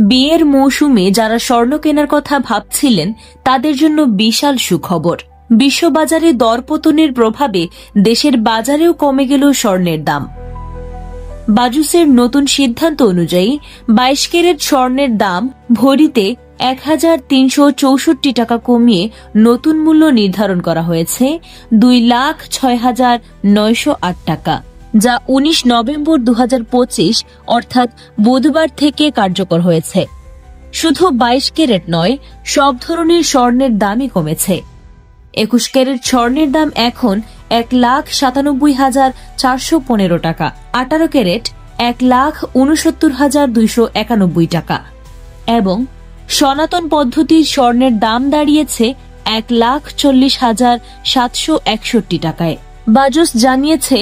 বিয়ের মৌসুমে যারা স্বর্ণ কেনার কথা ভাবছিলেন তাদের জন্য বিশাল সুখবর। বিশ্ববাজারে দরপতনের প্রভাবে দেশের বাজারেও কমে গেল স্বর্ণের দাম। বাজুসের নতুন সিদ্ধান্ত অনুযায়ী 22 ক্যারেট স্বর্ণের দাম ভরিতে 1364 টাকা কমিয়ে নতুন মূল্য নির্ধারণ করা হয়েছে 2,06,908 টাকা, যা 19 নভেম্বর 2025 অর্থাৎ বুধবার থেকে কার্যকর হয়েছে। শুধু 22 ক্যারেট নয়, সব ধরনের স্বর্ণের দামই কমেছে। 21 ক্যারেট স্বর্ণের দাম এখন 1,97,415 টাকা, 18 ক্যারেট 1,69,291 টাকা এবং সনাতন পদ্ধতির স্বর্ণের দাম দাঁড়িয়েছে 1,40,761 টাকায়। বাজুস জানিয়েছে,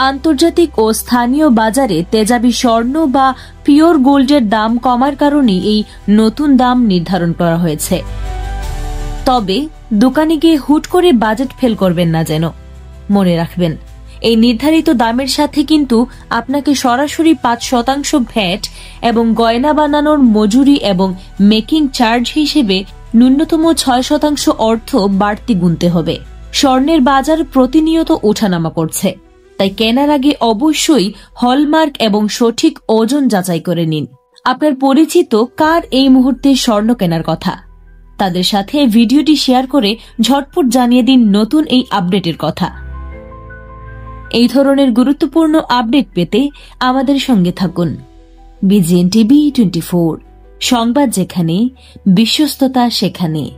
আন্তর্জাতিক ও স্থানীয় বাজারে তেজাবি স্বর্ণ বা পিওর গোল্ডের দাম কমার কারণে এই নতুন দাম নির্ধারণ করা হয়েছে। তবে দোকানে গিয়ে হুট করে বাজেট ফেল করবেন না যেন। মনে রাখবেন, এই নির্ধারিত দামের সাথে কিন্তু আপনাকে সরাসরি 5% ভ্যাট এবং গয়না বানানোর মজুরি এবং মেকিং চার্জ হিসেবে ন্যূনতম 6% অর্থ বাড়তি গুনতে হবে। স্বর্ণের বাজার প্রতিনিয়ত ওঠানামা করছে, তাই কেনার আগে অবশ্যই হলমার্ক এবং সঠিক ওজন যাচাই করে নিন। আপনার পরিচিত কার এই মুহূর্তে স্বর্ণ কেনার কথা, তাদের সাথে ভিডিওটি শেয়ার করে ঝটপট জানিয়ে দিন নতুন এই আপডেটের কথা। এই ধরনের গুরুত্বপূর্ণ আপডেট পেতে আমাদের সঙ্গে থাকুন। BGN TV 24, সংবাদ যেখানে, বিশ্বস্ততা সেখানে।